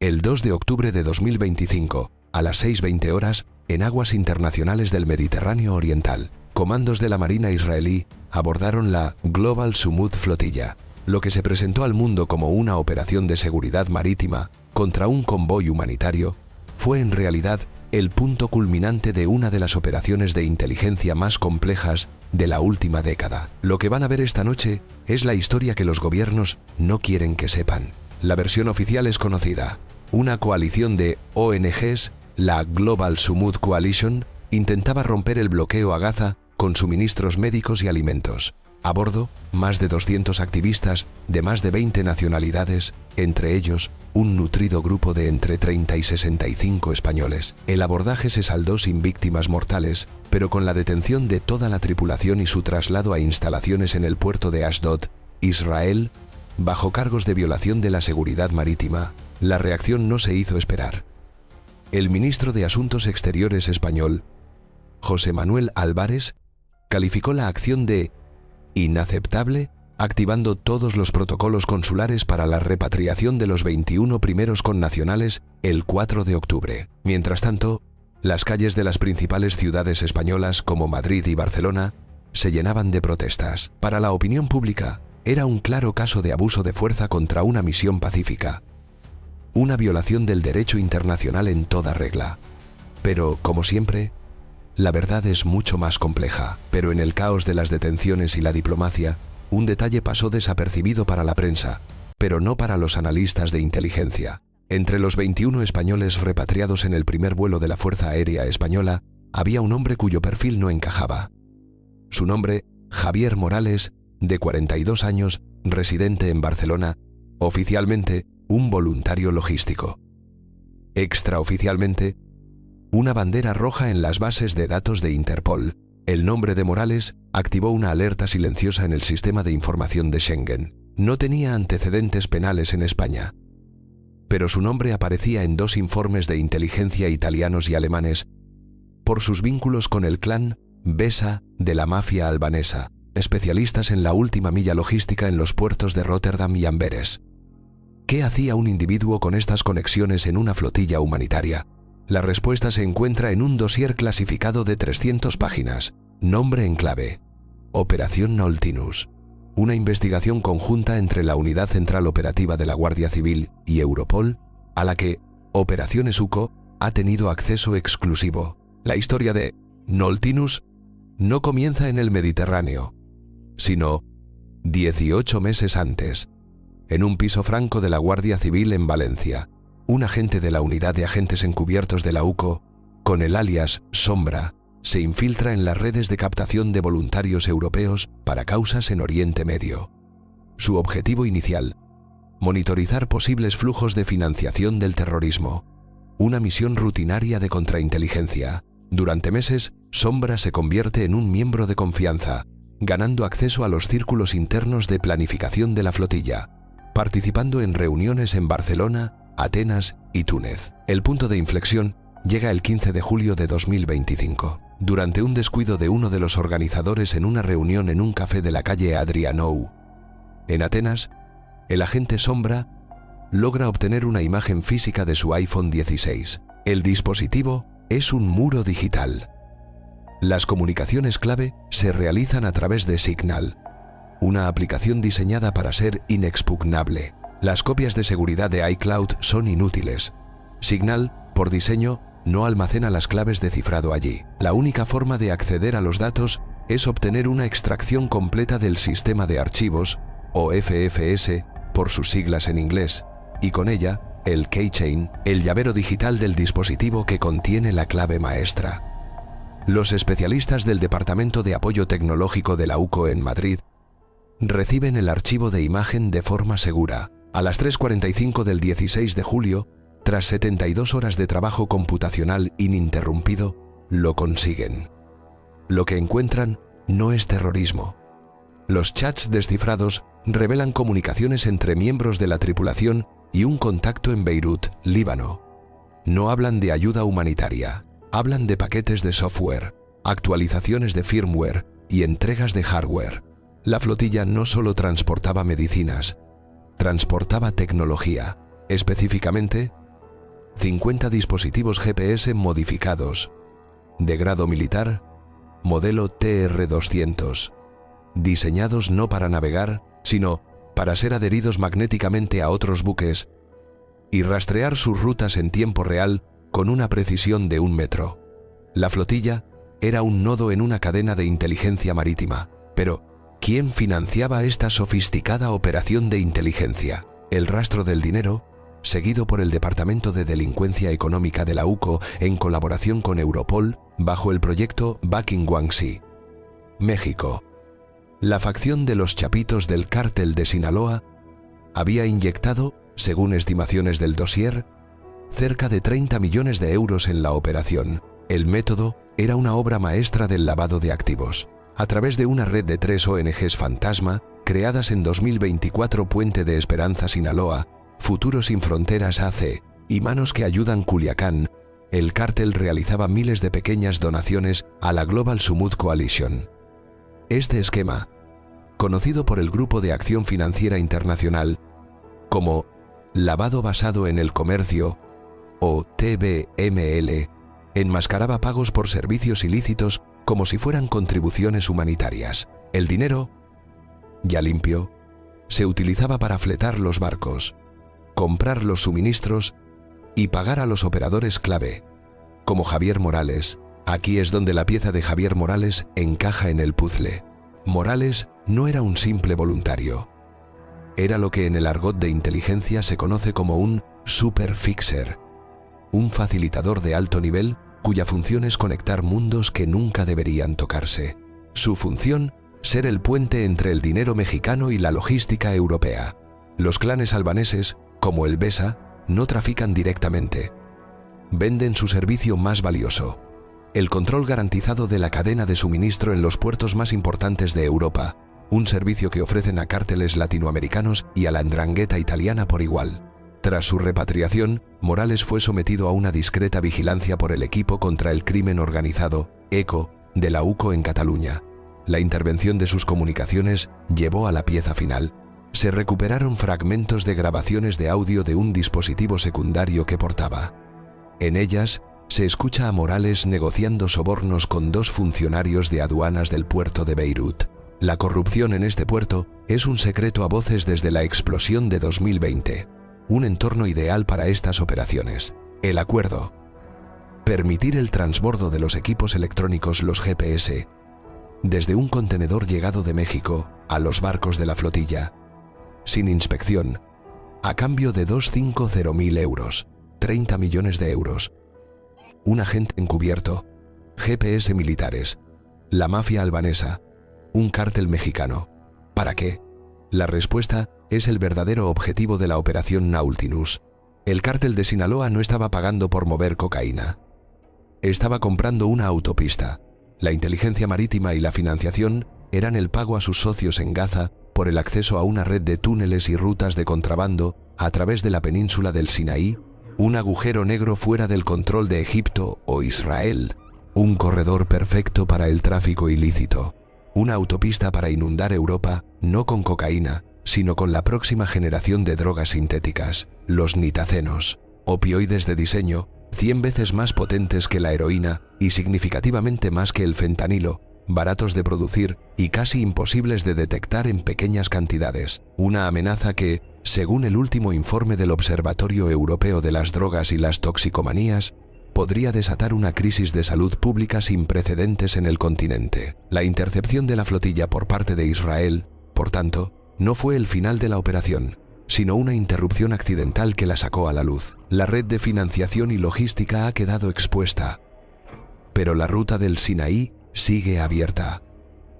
El 2 de octubre de 2025, a las 6:20 horas, en aguas internacionales del Mediterráneo Oriental, comandos de la Marina israelí abordaron la Global Sumud Flotilla, lo que se presentó al mundo como una operación de seguridad marítima contra un convoy humanitario, fue en realidad el punto culminante de una de las operaciones de inteligencia más complejas de la última década. Lo que van a ver esta noche es la historia que los gobiernos no quieren que sepan. La versión oficial es conocida. Una coalición de ONGs, la Global Sumud Coalition, intentaba romper el bloqueo a Gaza con suministros médicos y alimentos. A bordo, más de 200 activistas de más de 20 nacionalidades, entre ellos un nutrido grupo de entre 30 y 65 españoles. El abordaje se saldó sin víctimas mortales, pero con la detención de toda la tripulación y su traslado a instalaciones en el puerto de Ashdod, Israel, bajo cargos de violación de la seguridad marítima. La reacción no se hizo esperar. El ministro de Asuntos Exteriores español, José Manuel Álvarez, calificó la acción de inaceptable, activando todos los protocolos consulares para la repatriación de los 21 primeros connacionales el 4 de octubre. Mientras tanto, las calles de las principales ciudades españolas como Madrid y Barcelona se llenaban de protestas. Para la opinión pública, era un claro caso de abuso de fuerza contra una misión pacífica. Una violación del derecho internacional en toda regla. Pero, como siempre, la verdad es mucho más compleja, pero en el caos de las detenciones y la diplomacia, un detalle pasó desapercibido para la prensa, pero no para los analistas de inteligencia. Entre los 21 españoles repatriados en el primer vuelo de la Fuerza Aérea Española, había un hombre cuyo perfil no encajaba. Su nombre, Javier Morales, de 42 años, residente en Barcelona, oficialmente un voluntario logístico. Extraoficialmente, una bandera roja en las bases de datos de Interpol. El nombre de Morales activó una alerta silenciosa en el sistema de información de Schengen. No tenía antecedentes penales en España, pero su nombre aparecía en 2 informes de inteligencia italianos y alemanes por sus vínculos con el clan Besa de la mafia albanesa, especialistas en la última milla logística en los puertos de Rotterdam y Amberes. ¿Qué hacía un individuo con estas conexiones en una flotilla humanitaria? La respuesta se encuentra en un dossier clasificado de 300 páginas. Nombre en clave: Operación Noltinus. Una investigación conjunta entre la Unidad Central Operativa de la Guardia Civil y Europol, a la que Operación Esuco ha tenido acceso exclusivo. La historia de Noltinus no comienza en el Mediterráneo, sino 18 meses antes, en un piso franco de la Guardia Civil en Valencia. Un agente de la Unidad de Agentes Encubiertos de la UCO, con el alias Sombra, se infiltra en las redes de captación de voluntarios europeos para causas en Oriente Medio. Su objetivo inicial: monitorizar posibles flujos de financiación del terrorismo. Una misión rutinaria de contrainteligencia. Durante meses, Sombra se convierte en un miembro de confianza, ganando acceso a los círculos internos de planificación de la flotilla, participando en reuniones en Barcelona, Atenas y Túnez. El punto de inflexión llega el 15 de julio de 2025, durante un descuido de uno de los organizadores en una reunión en un café de la calle Adrianou. En Atenas, el agente Sombra logra obtener una imagen física de su iPhone 16. El dispositivo es un muro digital. Las comunicaciones clave se realizan a través de Signal, una aplicación diseñada para ser inexpugnable. Las copias de seguridad de iCloud son inútiles. Signal, por diseño, no almacena las claves de cifrado allí. La única forma de acceder a los datos es obtener una extracción completa del sistema de archivos, o FFS, por sus siglas en inglés, y con ella, el keychain, el llavero digital del dispositivo que contiene la clave maestra. Los especialistas del Departamento de Apoyo Tecnológico de la UCO en Madrid reciben el archivo de imagen de forma segura. A las 3:45 del 16 de julio, tras 72 horas de trabajo computacional ininterrumpido, lo consiguen. Lo que encuentran no es terrorismo. Los chats descifrados revelan comunicaciones entre miembros de la tripulación y un contacto en Beirut, Líbano. No hablan de ayuda humanitaria, hablan de paquetes de software, actualizaciones de firmware y entregas de hardware. La flotilla no solo transportaba medicinas, transportaba tecnología, específicamente 50 dispositivos GPS modificados, de grado militar, modelo TR-200, diseñados no para navegar, sino para ser adheridos magnéticamente a otros buques y rastrear sus rutas en tiempo real con una precisión de 1 metro. La flotilla era un nodo en una cadena de inteligencia marítima, pero ¿quién financiaba esta sofisticada operación de inteligencia? El rastro del dinero, seguido por el Departamento de Delincuencia Económica de la UCO en colaboración con Europol bajo el proyecto Back in Guangxi. México. La facción de los Chapitos del cártel de Sinaloa había inyectado, según estimaciones del dossier, cerca de 30 millones de euros en la operación. El método era una obra maestra del lavado de activos. A través de una red de 3 ONGs fantasma, creadas en 2024 Puente de Esperanza Sinaloa, Futuro Sin Fronteras AC y Manos que Ayudan Culiacán, el cártel realizaba miles de pequeñas donaciones a la Global Summit Coalition. Este esquema, conocido por el Grupo de Acción Financiera Internacional como lavado basado en el comercio, o TBML, enmascaraba pagos por servicios ilícitos como si fueran contribuciones humanitarias. El dinero, ya limpio, se utilizaba para fletar los barcos, comprar los suministros y pagar a los operadores clave, como Javier Morales. Aquí es donde la pieza de Javier Morales encaja en el puzzle. Morales no era un simple voluntario. Era lo que en el argot de inteligencia se conoce como un superfixer, un facilitador de alto nivel cuya función es conectar mundos que nunca deberían tocarse. Su función, ser el puente entre el dinero mexicano y la logística europea. Los clanes albaneses, como el Besa, no trafican directamente. Venden su servicio más valioso: el control garantizado de la cadena de suministro en los puertos más importantes de Europa, un servicio que ofrecen a cárteles latinoamericanos y a la 'ndrangheta italiana por igual. Tras su repatriación, Morales fue sometido a una discreta vigilancia por el Equipo contra el Crimen Organizado, ECO, de la UCO en Cataluña. La intervención de sus comunicaciones llevó a la pieza final. Se recuperaron fragmentos de grabaciones de audio de un dispositivo secundario que portaba. En ellas, se escucha a Morales negociando sobornos con 2 funcionarios de aduanas del puerto de Beirut. La corrupción en este puerto es un secreto a voces desde la explosión de 2020. Un entorno ideal para estas operaciones. El acuerdo: permitir el transbordo de los equipos electrónicos, los GPS, desde un contenedor llegado de México a los barcos de la flotilla, sin inspección, a cambio de 250.000 euros, 30 millones de euros. Un agente encubierto, GPS militares, la mafia albanesa, un cártel mexicano. ¿Para qué? La respuesta es el verdadero objetivo de la operación Nautilus. El cártel de Sinaloa no estaba pagando por mover cocaína. Estaba comprando una autopista. La inteligencia marítima y la financiación eran el pago a sus socios en Gaza por el acceso a una red de túneles y rutas de contrabando a través de la península del Sinaí, un agujero negro fuera del control de Egipto o Israel, un corredor perfecto para el tráfico ilícito. Una autopista para inundar Europa, no con cocaína, sino con la próxima generación de drogas sintéticas, los nitacenos, opioides de diseño, 100 veces más potentes que la heroína y significativamente más que el fentanilo, baratos de producir y casi imposibles de detectar en pequeñas cantidades. Una amenaza que, según el último informe del Observatorio Europeo de las Drogas y las Toxicomanías, podría desatar una crisis de salud pública sin precedentes en el continente. La intercepción de la flotilla por parte de Israel, por tanto, no fue el final de la operación, sino una interrupción accidental que la sacó a la luz. La red de financiación y logística ha quedado expuesta, pero la ruta del Sinaí sigue abierta,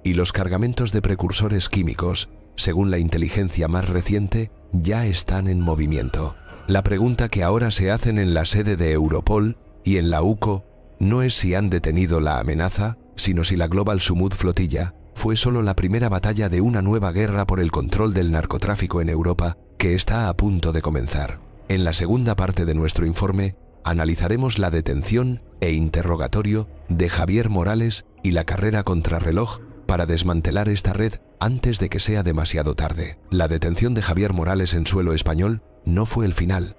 y los cargamentos de precursores químicos, según la inteligencia más reciente, ya están en movimiento. La pregunta que ahora se hacen en la sede de Europol y en la UCO no es si han detenido la amenaza, sino si la Global Summit Flotilla fue solo la primera batalla de una nueva guerra por el control del narcotráfico en Europa que está a punto de comenzar. En la segunda parte de nuestro informe, analizaremos la detención e interrogatorio de Javier Morales y la carrera contrarreloj para desmantelar esta red antes de que sea demasiado tarde. La detención de Javier Morales en suelo español no fue el final.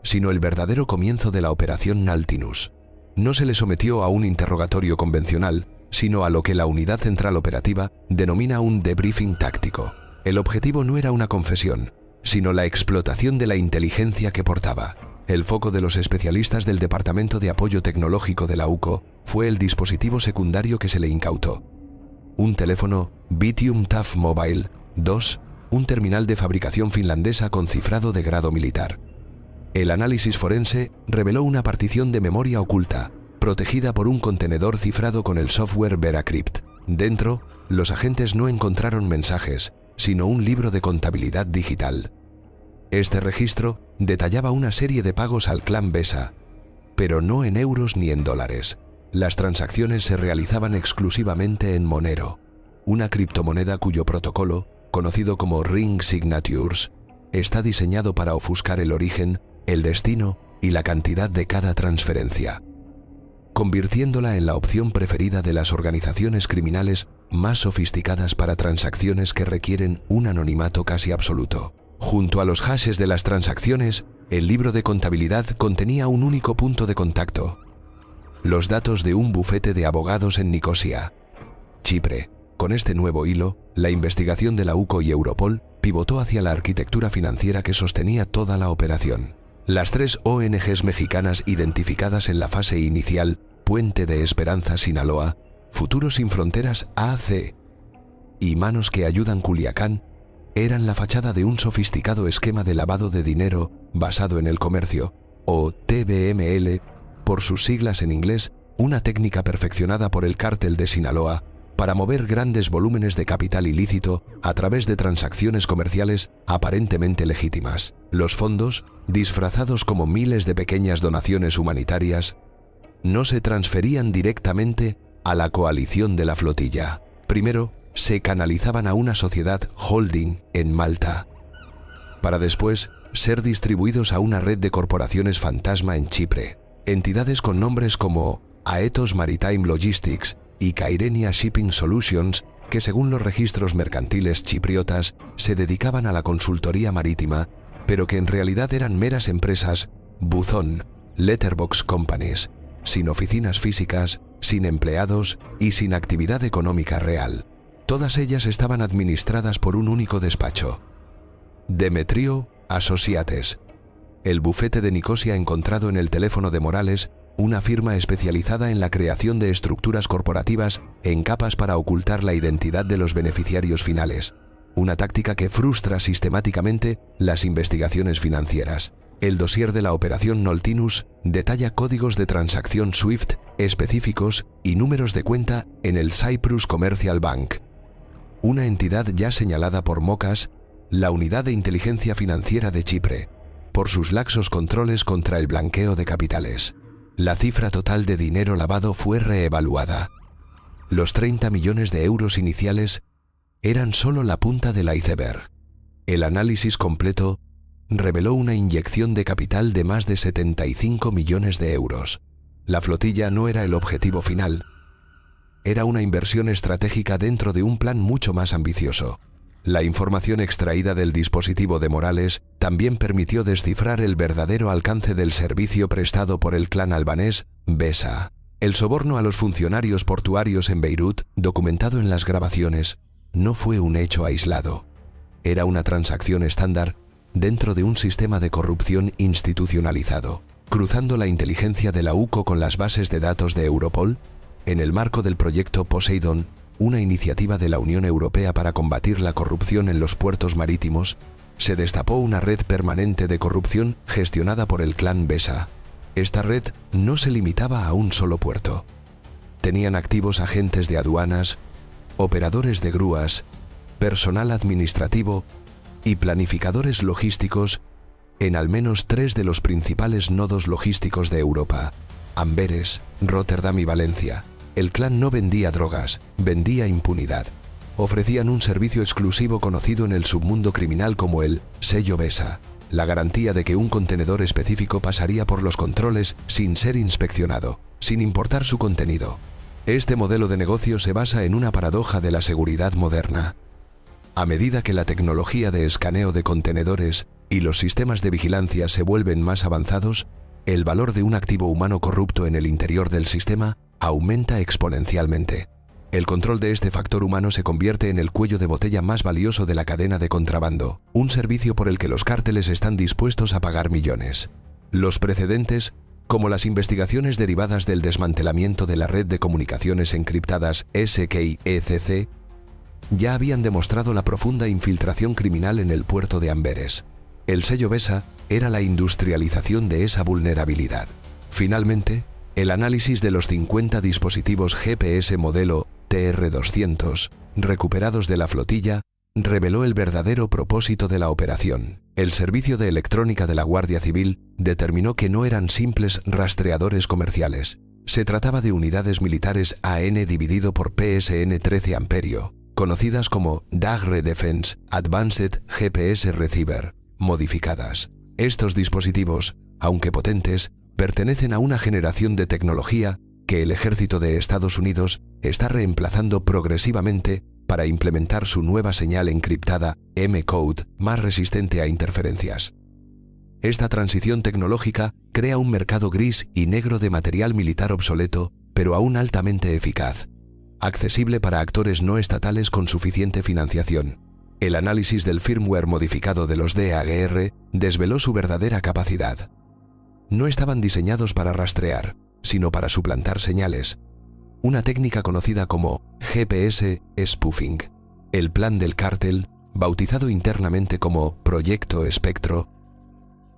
sino el verdadero comienzo de la operación Nautilus. No se le sometió a un interrogatorio convencional, sino a lo que la Unidad Central Operativa denomina un debriefing táctico. El objetivo no era una confesión, sino la explotación de la inteligencia que portaba. El foco de los especialistas del Departamento de Apoyo Tecnológico de la UCO fue el dispositivo secundario que se le incautó. Un teléfono Bittium Tough Mobile 2, un terminal de fabricación finlandesa con cifrado de grado militar. El análisis forense reveló una partición de memoria oculta, protegida por un contenedor cifrado con el software VeraCrypt. Dentro, los agentes no encontraron mensajes, sino un libro de contabilidad digital. Este registro detallaba una serie de pagos al clan Besa, pero no en euros ni en dólares. Las transacciones se realizaban exclusivamente en Monero, una criptomoneda cuyo protocolo, conocido como Ring Signatures, está diseñado para ofuscar el origen, el destino y la cantidad de cada transferencia, convirtiéndola en la opción preferida de las organizaciones criminales más sofisticadas para transacciones que requieren un anonimato casi absoluto. Junto a los hashes de las transacciones, el libro de contabilidad contenía un único punto de contacto: los datos de un bufete de abogados en Nicosia, Chipre. Con este nuevo hilo, la investigación de la UCO y Europol pivotó hacia la arquitectura financiera que sostenía toda la operación. Las 3 ONGs mexicanas identificadas en la fase inicial, Puente de Esperanza Sinaloa, Futuro Sin Fronteras AC y Manos que Ayudan Culiacán, eran la fachada de un sofisticado esquema de lavado de dinero basado en el comercio, o TBML, por sus siglas en inglés, una técnica perfeccionada por el cártel de Sinaloa para mover grandes volúmenes de capital ilícito a través de transacciones comerciales aparentemente legítimas. Los fondos, disfrazados como miles de pequeñas donaciones humanitarias, no se transferían directamente a la coalición de la flotilla. Primero, se canalizaban a una sociedad holding en Malta, para después ser distribuidos a una red de corporaciones fantasma en Chipre. Entidades con nombres como Aetos Maritime Logistics y Kyrenia Shipping Solutions, que según los registros mercantiles chipriotas se dedicaban a la consultoría marítima, pero que en realidad eran meras empresas buzón, letterbox companies, sin oficinas físicas, sin empleados y sin actividad económica real. Todas ellas estaban administradas por un único despacho: Demetrio Associates. El bufete de Nicosia encontrado en el teléfono de Morales, una firma especializada en la creación de estructuras corporativas en capas para ocultar la identidad de los beneficiarios finales, una táctica que frustra sistemáticamente las investigaciones financieras. El dossier de la operación Nautilus detalla códigos de transacción SWIFT específicos y números de cuenta en el Cyprus Commercial Bank, una entidad ya señalada por Mocas, la Unidad de Inteligencia Financiera de Chipre, por sus laxos controles contra el blanqueo de capitales. La cifra total de dinero lavado fue reevaluada. Los 30 millones de euros iniciales eran solo la punta del iceberg. El análisis completo reveló una inyección de capital de más de 75 millones de euros. La flotilla no era el objetivo final. Era una inversión estratégica dentro de un plan mucho más ambicioso. La información extraída del dispositivo de Morales también permitió descifrar el verdadero alcance del servicio prestado por el clan albanés Besa. El soborno a los funcionarios portuarios en Beirut, documentado en las grabaciones, no fue un hecho aislado. Era una transacción estándar dentro de un sistema de corrupción institucionalizado, cruzando la inteligencia de la UCO con las bases de datos de Europol. En el marco del proyecto Poseidon, una iniciativa de la Unión Europea para combatir la corrupción en los puertos marítimos, se destapó una red permanente de corrupción gestionada por el clan Besa. Esta red no se limitaba a un solo puerto. Tenían activos agentes de aduanas, operadores de grúas, personal administrativo y planificadores logísticos en al menos 3 de los principales nodos logísticos de Europa: Amberes, Rotterdam y Valencia. El clan no vendía drogas, vendía impunidad. Ofrecían un servicio exclusivo conocido en el submundo criminal como el sello Besa, la garantía de que un contenedor específico pasaría por los controles sin ser inspeccionado, sin importar su contenido. Este modelo de negocio se basa en una paradoja de la seguridad moderna. A medida que la tecnología de escaneo de contenedores y los sistemas de vigilancia se vuelven más avanzados, el valor de un activo humano corrupto en el interior del sistema aumenta exponencialmente. El control de este factor humano se convierte en el cuello de botella más valioso de la cadena de contrabando, un servicio por el que los cárteles están dispuestos a pagar millones. Los precedentes, como las investigaciones derivadas del desmantelamiento de la red de comunicaciones encriptadas SKECC, ya habían demostrado la profunda infiltración criminal en el puerto de Amberes. El sello BESA era la industrialización de esa vulnerabilidad. Finalmente, el análisis de los 50 dispositivos GPS modelo TR-200 recuperados de la flotilla reveló el verdadero propósito de la operación. El Servicio de Electrónica de la Guardia Civil determinó que no eran simples rastreadores comerciales. Se trataba de unidades militares AN dividido por PSN 13 amperio, conocidas como Dagre Defense Advanced GPS Receiver, modificadas. Estos dispositivos, aunque potentes, pertenecen a una generación de tecnología que el ejército de Estados Unidos está reemplazando progresivamente para implementar su nueva señal encriptada M-Code más resistente a interferencias. Esta transición tecnológica crea un mercado gris y negro de material militar obsoleto, pero aún altamente eficaz, accesible para actores no estatales con suficiente financiación. El análisis del firmware modificado de los DAGR desveló su verdadera capacidad. No estaban diseñados para rastrear, sino para suplantar señales, una técnica conocida como GPS spoofing. El plan del cártel, bautizado internamente como Proyecto Espectro,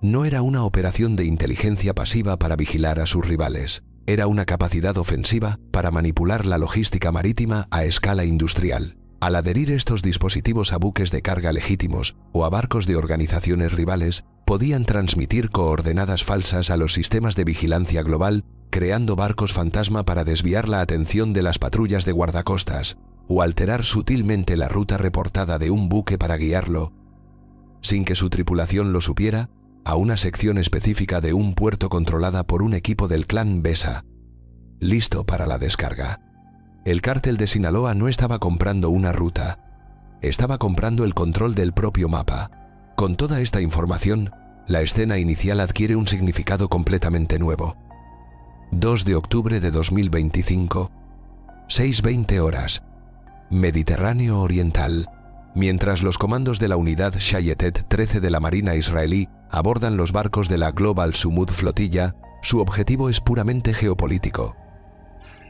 no era una operación de inteligencia pasiva para vigilar a sus rivales, era una capacidad ofensiva para manipular la logística marítima a escala industrial. Al adherir estos dispositivos a buques de carga legítimos o a barcos de organizaciones rivales, podían transmitir coordenadas falsas a los sistemas de vigilancia global, creando barcos fantasma para desviar la atención de las patrullas de guardacostas, o alterar sutilmente la ruta reportada de un buque para guiarlo, sin que su tripulación lo supiera, a una sección específica de un puerto controlada por un equipo del clan BESA, listo para la descarga. El cártel de Sinaloa no estaba comprando una ruta, estaba comprando el control del propio mapa. Con toda esta información, la escena inicial adquiere un significado completamente nuevo. 2 de octubre de 2025, 6:20 horas, Mediterráneo Oriental. Mientras los comandos de la unidad Shayetet 13 de la Marina israelí abordan los barcos de la Global Sumud Flotilla, su objetivo es puramente geopolítico: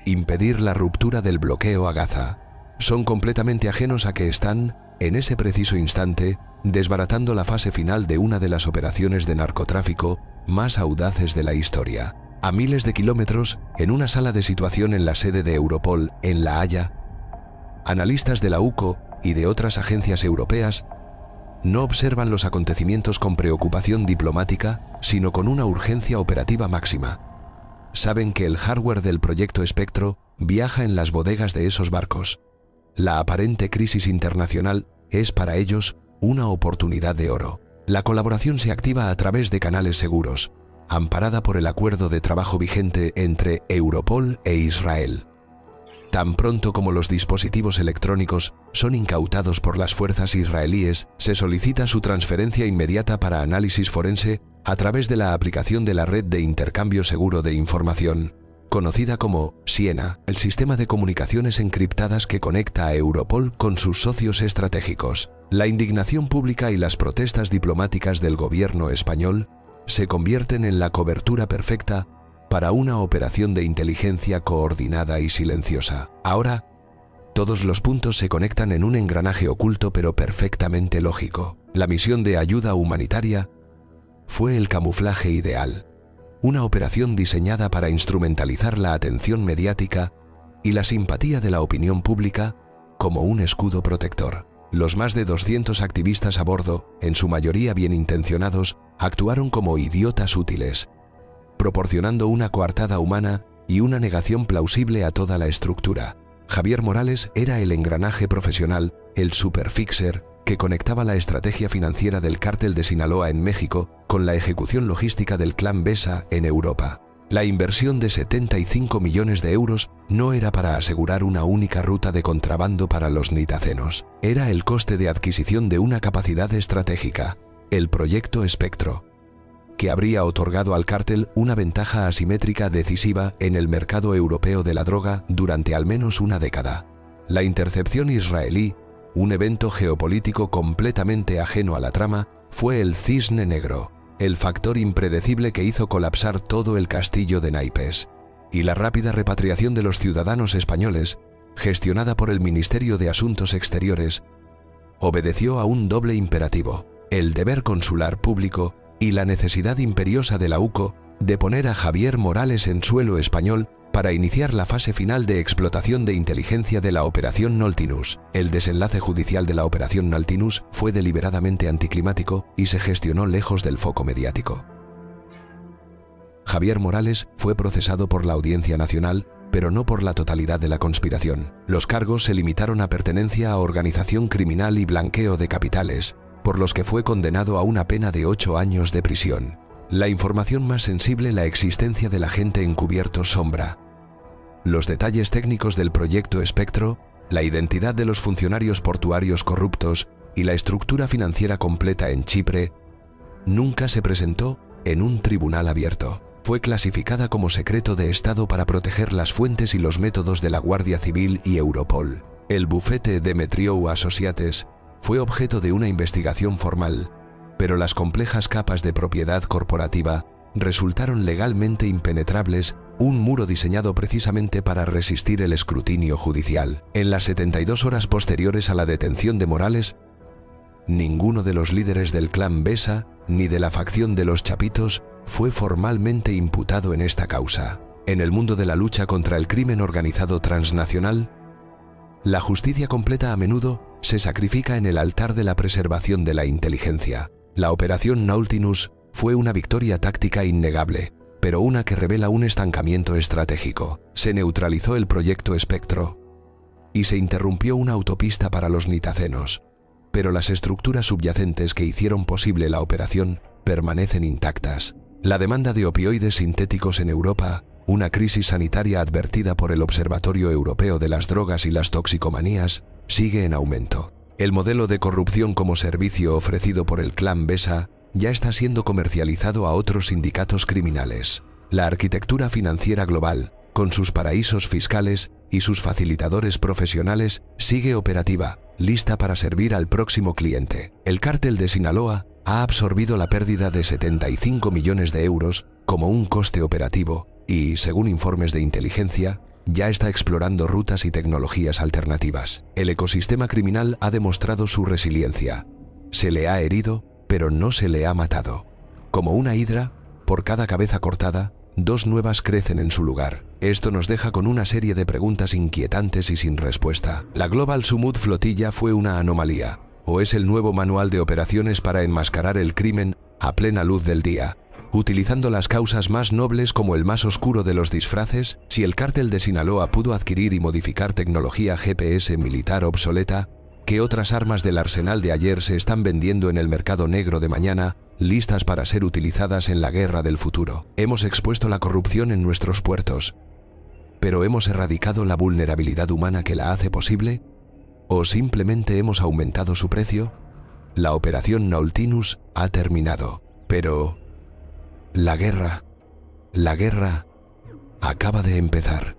impedir la ruptura del bloqueo a Gaza. Son completamente ajenos a que están, en ese preciso instante, desbaratando la fase final de una de las operaciones de narcotráfico más audaces de la historia. A miles de kilómetros, en una sala de situación en la sede de Europol, en La Haya, analistas de la UCO y de otras agencias europeas no observan los acontecimientos con preocupación diplomática, sino con una urgencia operativa máxima. Saben que el hardware del proyecto Espectro viaja en las bodegas de esos barcos. La aparente crisis internacional es para ellos una oportunidad de oro. La colaboración se activa a través de canales seguros, amparada por el acuerdo de trabajo vigente entre Europol e Israel. Tan pronto como los dispositivos electrónicos son incautados por las fuerzas israelíes, se solicita su transferencia inmediata para análisis forense a través de la aplicación de la Red de Intercambio Seguro de Información, conocida como Siena, el sistema de comunicaciones encriptadas que conecta a Europol con sus socios estratégicos. La indignación pública y las protestas diplomáticas del gobierno español se convierten en la cobertura perfecta para una operación de inteligencia coordinada y silenciosa. Ahora, todos los puntos se conectan en un engranaje oculto pero perfectamente lógico. La misión de ayuda humanitaria fue el camuflaje ideal, una operación diseñada para instrumentalizar la atención mediática y la simpatía de la opinión pública como un escudo protector. Los más de 200 activistas a bordo, en su mayoría bien intencionados, actuaron como idiotas útiles, proporcionando una coartada humana y una negación plausible a toda la estructura. Javier Morales era el engranaje profesional, el superfixer, que conectaba la estrategia financiera del cártel de Sinaloa en México con la ejecución logística del clan BESA en Europa. La inversión de 75 millones de euros no era para asegurar una única ruta de contrabando para los nitacenos. Era el coste de adquisición de una capacidad estratégica, el Proyecto Espectro, que habría otorgado al cártel una ventaja asimétrica decisiva en el mercado europeo de la droga durante al menos una década. La intercepción israelí, un evento geopolítico completamente ajeno a la trama, fue el cisne negro, el factor impredecible que hizo colapsar todo el castillo de naipes. Y la rápida repatriación de los ciudadanos españoles, gestionada por el Ministerio de Asuntos Exteriores, obedeció a un doble imperativo: el deber consular público y la necesidad imperiosa de la UCO de poner a Javier Morales en suelo español para iniciar la fase final de explotación de inteligencia de la Operación Nautilus. El desenlace judicial de la Operación Nautilus fue deliberadamente anticlimático y se gestionó lejos del foco mediático. Javier Morales fue procesado por la Audiencia Nacional, pero no por la totalidad de la conspiración. Los cargos se limitaron a pertenencia a organización criminal y blanqueo de capitales, por los que fue condenado a una pena de 8 años de prisión. La información más sensible: la existencia del agente encubierto Sombra. Los detalles técnicos del Proyecto Espectro, la identidad de los funcionarios portuarios corruptos y la estructura financiera completa en Chipre, nunca se presentó en un tribunal abierto. Fue clasificada como secreto de Estado para proteger las fuentes y los métodos de la Guardia Civil y Europol. El bufete Demetriou Associates fue objeto de una investigación formal, pero las complejas capas de propiedad corporativa resultaron legalmente impenetrables, un muro diseñado precisamente para resistir el escrutinio judicial. En las 72 horas posteriores a la detención de Morales, ninguno de los líderes del clan Besa ni de la facción de los Chapitos fue formalmente imputado en esta causa. En el mundo de la lucha contra el crimen organizado transnacional, la justicia completa a menudo se sacrifica en el altar de la preservación de la inteligencia. La Operación Nautilus fue una victoria táctica innegable, pero una que revela un estancamiento estratégico. Se neutralizó el Proyecto Espectro y se interrumpió una autopista para los nitacenos, pero las estructuras subyacentes que hicieron posible la operación permanecen intactas. La demanda de opioides sintéticos en Europa, una crisis sanitaria advertida por el Observatorio Europeo de las Drogas y las Toxicomanías, sigue en aumento. El modelo de corrupción como servicio ofrecido por el clan Besa ya está siendo comercializado a otros sindicatos criminales. La arquitectura financiera global, con sus paraísos fiscales y sus facilitadores profesionales, sigue operativa, lista para servir al próximo cliente. El cártel de Sinaloa ha absorbido la pérdida de 75 millones de euros como un coste operativo y, según informes de inteligencia, ya está explorando rutas y tecnologías alternativas. El ecosistema criminal ha demostrado su resiliencia. Se le ha herido, pero no se le ha matado. Como una hidra, por cada cabeza cortada, 2 nuevas crecen en su lugar. Esto nos deja con una serie de preguntas inquietantes y sin respuesta. ¿La Global Sumud Flotilla fue una anomalía? ¿O es el nuevo manual de operaciones para enmascarar el crimen a plena luz del día, utilizando las causas más nobles como el más oscuro de los disfraces? Si el cártel de Sinaloa pudo adquirir y modificar tecnología GPS militar obsoleta, ¿qué otras armas del arsenal de ayer se están vendiendo en el mercado negro de mañana, listas para ser utilizadas en la guerra del futuro? Hemos expuesto la corrupción en nuestros puertos, pero ¿hemos erradicado la vulnerabilidad humana que la hace posible? ¿O simplemente hemos aumentado su precio? La Operación Nautilus ha terminado, pero la guerra acaba de empezar.